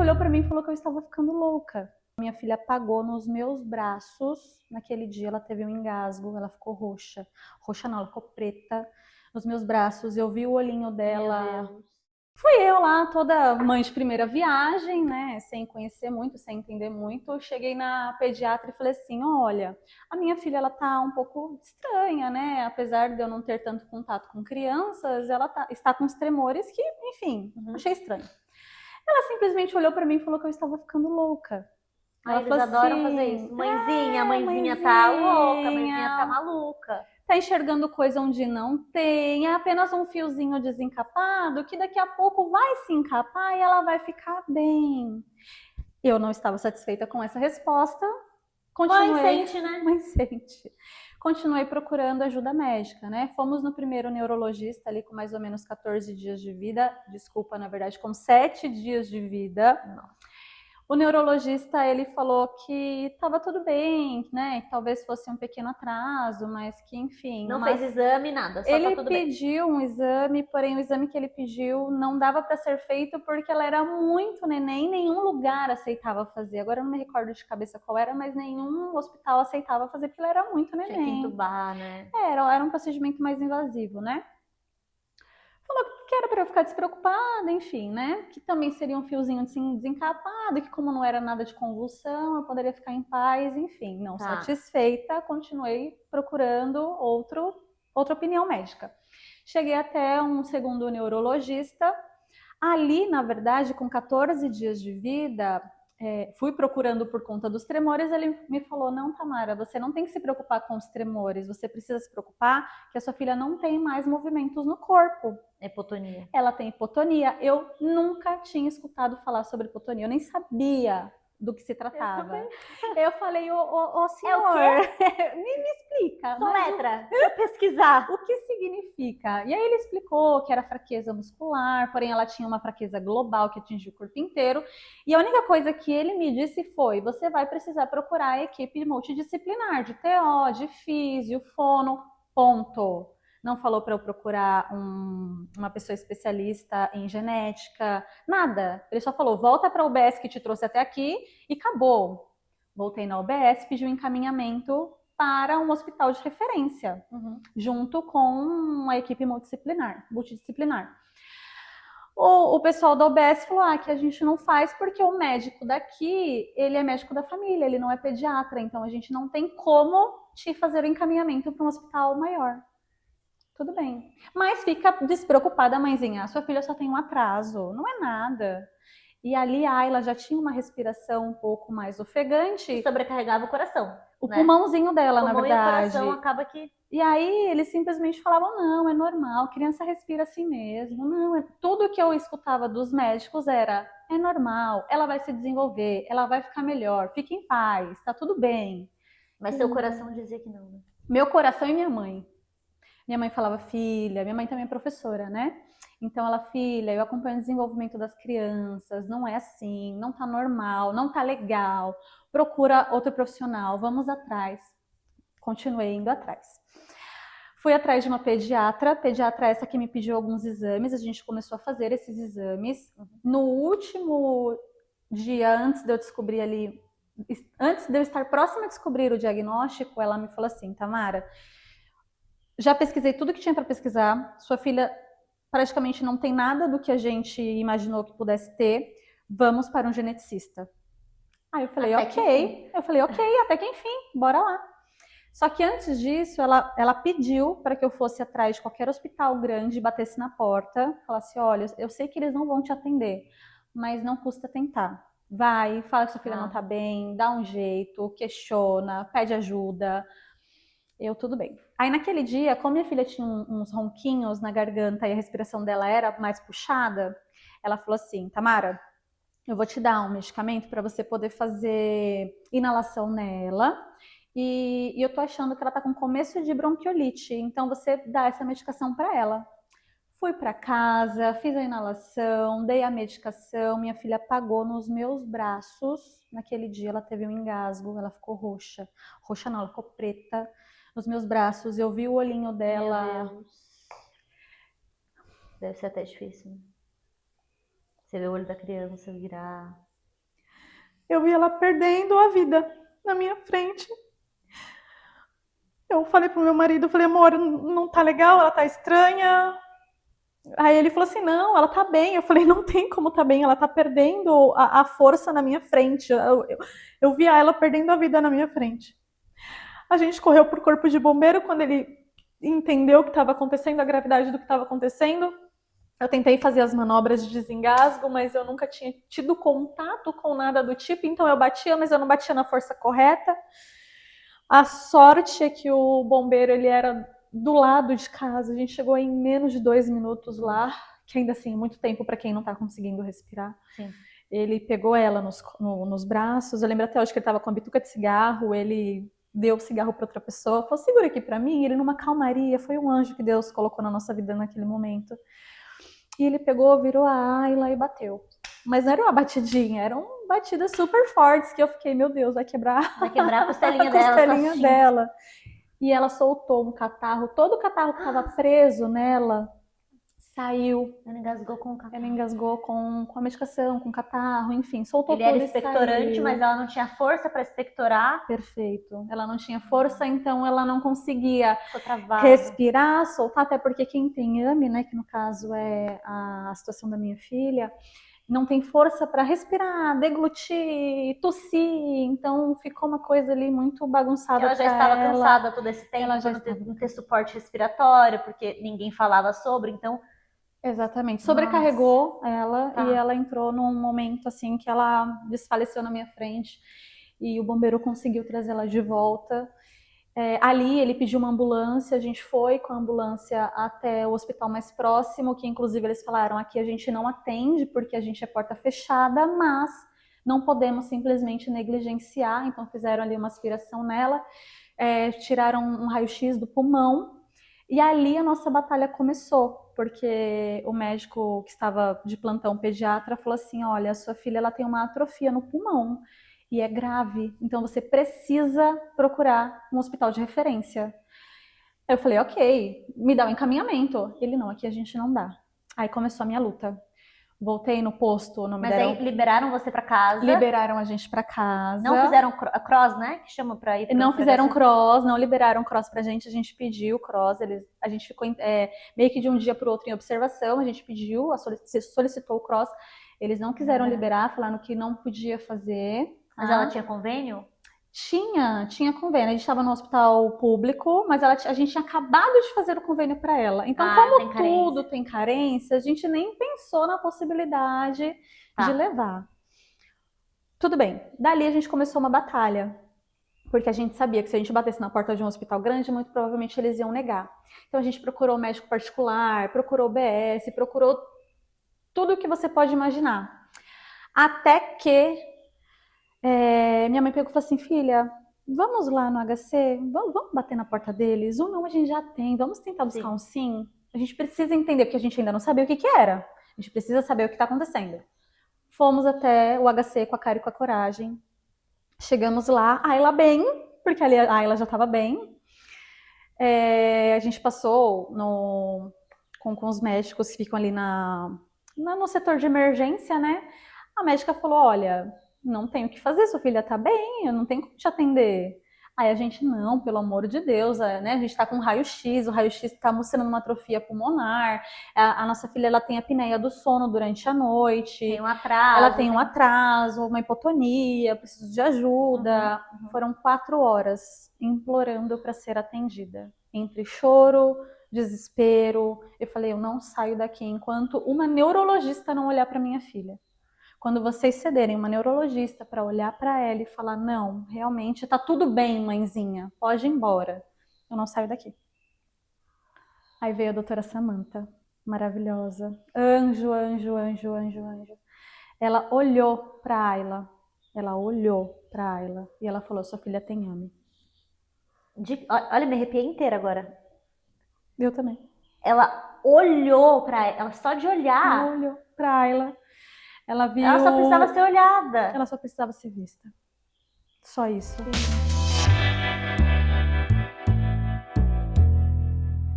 simplesmente olhou para mim e falou que eu estava ficando louca. Minha filha apagou nos meus braços. Naquele dia ela teve um engasgo, ela ficou roxa. Roxa não, ela ficou preta nos meus braços. Eu vi o olhinho dela. Meu Deus. Fui eu lá, toda mãe de primeira viagem, né? Sem conhecer muito, sem entender muito. Cheguei na pediatra e falei assim: olha, a minha filha ela tá um pouco estranha, né? Apesar de eu não ter tanto contato com crianças, ela está com os tremores que, enfim, achei estranho. Ela simplesmente olhou para mim e falou que eu estava ficando louca. Ela Ai, eles falou adoram fazer isso. assim: Mãezinha, mãezinha tá louca, mãezinha tá mãezinha, maluca. tá enxergando coisa onde não tem, é apenas um fiozinho desencapado que daqui a pouco vai se encapar e ela vai ficar bem. Eu não estava satisfeita com essa resposta, Mãe continuei, sente, né? mas sente. Continuei procurando ajuda médica, né? Fomos no primeiro neurologista ali com mais ou menos 14 dias de vida, desculpa, na verdade, com 7 dias de vida. Não. O neurologista, ele falou que estava tudo bem, né? Que talvez fosse um pequeno atraso, mas que, enfim, Não mas fez exame, nada, só tá ele tudo bem. pediu um exame, porém o exame que ele pediu não dava para ser feito porque ela era muito neném, nenhum lugar aceitava fazer. Agora eu não me recordo de cabeça qual era, mas nenhum hospital aceitava fazer porque ela era muito Tinha que neném. entubar, né? Era um procedimento mais invasivo, né? Falou que era para eu ficar despreocupada, enfim, né? Que também seria um fiozinho assim, desencapado, que como não era nada de convulsão, eu poderia ficar em paz, enfim. Não Tá. satisfeita, continuei procurando outra opinião médica. Cheguei até um segundo neurologista. Ali, na verdade, com 14 dias de vida, fui procurando por conta dos tremores, ele me falou, não, Tamara, você não tem que se preocupar com os tremores, você precisa se preocupar que a sua filha não tem mais movimentos no corpo. Hipotonia. Ela tem hipotonia. Eu nunca tinha escutado falar sobre hipotonia, eu nem sabia do que se Eu também. tratava. Eu falei, ô É o senhor, quê? me explica, mas Soletra. Deixa eu pesquisar. o que significa? E aí ele explicou que era fraqueza muscular, porém ela tinha uma fraqueza global que atingia o corpo inteiro. E a única coisa que ele me disse foi: você vai precisar procurar a equipe multidisciplinar de TO, de físio, fono, ponto. Não falou para eu procurar uma pessoa especialista em genética, nada. Ele só falou: volta para a UBS que te trouxe até aqui e acabou. Voltei na UBS, pedi um encaminhamento para um hospital de referência, junto com a equipe multidisciplinar. O pessoal da OBS falou que a gente não faz porque o médico daqui, ele é médico da família, ele não é pediatra, então a gente não tem como te fazer o encaminhamento para um hospital maior. Tudo bem. Mas fica despreocupada, mãezinha, a sua filha só tem um atraso, não é nada. E ali a Ayla já tinha uma respiração um pouco mais ofegante. E sobrecarregava o coração. O né? pulmãozinho dela, O na pulmão e o verdade. coração acaba que. E aí eles simplesmente falavam, não, é normal, criança respira assim mesmo. Não, tudo que eu escutava dos médicos era, é normal, ela vai se desenvolver, ela vai ficar melhor, fique em paz, tá tudo bem. Mas seu coração dizia que não, né? Meu coração e minha mãe. Minha mãe falava, filha, minha mãe também é professora, né? Então ela, filha, eu acompanho o desenvolvimento das crianças, não é assim, não tá normal, não tá legal, procura outro profissional, vamos atrás. Continuei indo atrás. Fui atrás de uma pediatra essa que me pediu alguns exames, a gente começou a fazer esses exames. No último dia, antes de eu descobrir ali, antes de eu estar próxima a descobrir o diagnóstico, ela me falou assim, Tamara, já pesquisei tudo que tinha para pesquisar, sua filha praticamente não tem nada do que a gente imaginou que pudesse ter, vamos para um geneticista. Aí eu falei, Até que ok. Eu falei, ok, até que enfim, bora lá. Só que antes disso, ela pediu para que eu fosse atrás de qualquer hospital grande, batesse na porta, falasse, olha, eu sei que eles não vão te atender, mas não custa tentar. Vai, fala que sua filha não tá bem, dá um jeito, questiona, pede ajuda. Eu, tudo bem. Aí naquele dia, como minha filha tinha uns ronquinhos na garganta e a respiração dela era mais puxada, ela falou assim, Tamara, eu vou te dar um medicamento para você poder fazer inalação nela. E eu tô achando que ela tá com começo de bronquiolite, então você dá essa medicação para ela. Fui para casa, fiz a inalação, dei a medicação, minha filha apagou nos meus braços. Naquele dia ela teve um engasgo, ela ficou roxa. Roxa não, ela ficou preta nos meus braços. Eu vi o olhinho dela. Meu Deus. Deve ser até difícil, né? Você vê o olho da criança virar. eu vi ela perdendo a vida na minha frente. Eu falei pro meu marido, eu falei, amor, não tá legal, ela tá estranha. Aí ele falou assim, não, ela tá bem. Eu falei, não tem como tá bem, ela tá perdendo a força na minha frente. Eu vi ela perdendo a vida na minha frente. A gente correu pro corpo de bombeiro. Quando ele entendeu o que estava acontecendo, a gravidade do que estava acontecendo, eu tentei fazer as manobras de desengasgo, mas eu nunca tinha tido contato com nada do tipo, então eu batia, mas eu não batia na força correta. A sorte é que o bombeiro, ele era do lado de casa, a gente chegou em menos de 2 minutos lá, que ainda assim é muito tempo para quem não está conseguindo respirar. Sim. Ele pegou ela nos braços, eu lembro até hoje que ele estava com a bituca de cigarro, ele deu o cigarro para outra pessoa, falou, segura aqui para mim, ele numa calmaria, foi um anjo que Deus colocou na nossa vida naquele momento. E ele pegou, virou a Ayla e bateu. Mas não era uma batidinha, eram batidas super fortes que eu fiquei, meu Deus, vai quebrar a costelinha a dela. costelinha dela. E ela soltou um catarro, todo o catarro que estava preso nela saiu. Ela engasgou com o catarro. Ela engasgou com a medicação, com o catarro, enfim, soltou Ele tudo era e expectorante, saiu. mas ela não tinha força para expectorar. Perfeito. Ela não tinha força, então ela não conseguia Ficou respirar, soltar, até porque quem tem AME, né, que no caso é a situação da minha filha, não tem força para respirar, deglutir, tossir, então ficou uma coisa ali muito bagunçada. Ela já estava cansada todo esse tempo, ela já não ter suporte respiratório, porque ninguém falava sobre, então... Exatamente, sobrecarregou ela Tá. E ela entrou num momento assim que ela desfaleceu na minha frente e o bombeiro conseguiu trazê-la de volta. Ali ele pediu uma ambulância, a gente foi com a ambulância até o hospital mais próximo, que inclusive eles falaram, aqui a gente não atende porque a gente é porta fechada, mas não podemos simplesmente negligenciar, então fizeram ali uma aspiração nela, tiraram um raio-x do pulmão, e ali a nossa batalha começou, porque o médico que estava de plantão pediatra falou assim, olha, a sua filha ela tem uma atrofia no pulmão, e é grave, então você precisa procurar um hospital de referência. Eu falei, ok, me dá um encaminhamento. Ele, não, aqui a gente não dá. Aí começou a minha luta. Voltei no posto, não me Mas deram... aí liberaram você para casa? Liberaram a gente para casa. Não fizeram cross, né? Que chama para ir não fizeram cross, não liberaram cross pra gente, a gente pediu cross, a gente ficou meio que de um dia para o outro em observação, a gente pediu, solicitou o cross, eles não quiseram liberar, falaram que não podia fazer. Mas ela tinha convênio? Tinha convênio. A gente estava no hospital público, mas a gente tinha acabado de fazer o convênio para ela. Então, como tudo tem carência, a gente nem pensou na possibilidade de levar. Tudo bem. Dali a gente começou uma batalha, porque a gente sabia que se a gente batesse na porta de um hospital grande, muito provavelmente eles iam negar. Então a gente procurou médico particular, procurou BS, procurou tudo o que você pode imaginar. Até que minha mãe pegou e falou assim, filha, vamos lá no HC, vamos bater na porta deles? Ou não, a gente já tem, vamos tentar buscar um sim? A gente precisa entender, porque a gente ainda não sabia o que era. A gente precisa saber o que está acontecendo. Fomos até o HC com a cara e com a coragem. Chegamos lá, a Ayla bem, porque ali a Ayla já estava bem. A gente passou com os médicos que ficam ali no setor de emergência, né? A médica falou, olha, não tenho o que fazer, sua filha tá bem, eu não tenho como te atender. Aí a gente, não, pelo amor de Deus, né? A gente tá com raio-x, o raio-x tá mostrando uma atrofia pulmonar, a nossa filha ela tem apneia do sono durante a noite. Tem um atraso. Ela tem um atraso, uma hipotonia, preciso de ajuda. Foram 4 horas implorando para ser atendida. Entre choro, desespero. Eu falei, eu não saio daqui enquanto uma neurologista não olhar para minha filha. Quando vocês cederem uma neurologista para olhar para ela e falar, não, realmente tá tudo bem, mãezinha, pode ir embora. Eu não saio daqui. Aí veio a doutora Samantha, maravilhosa. Anjo, anjo, anjo, anjo, anjo. Ela olhou para Ayla. E ela falou, sua filha tem AME. Olha, me arrepiei inteira agora. Eu também. Ela olhou para ela, só de olhar. Ela olhou para Ayla. Ela viu... Ela só precisava ser olhada. Ela só precisava ser vista. Só isso.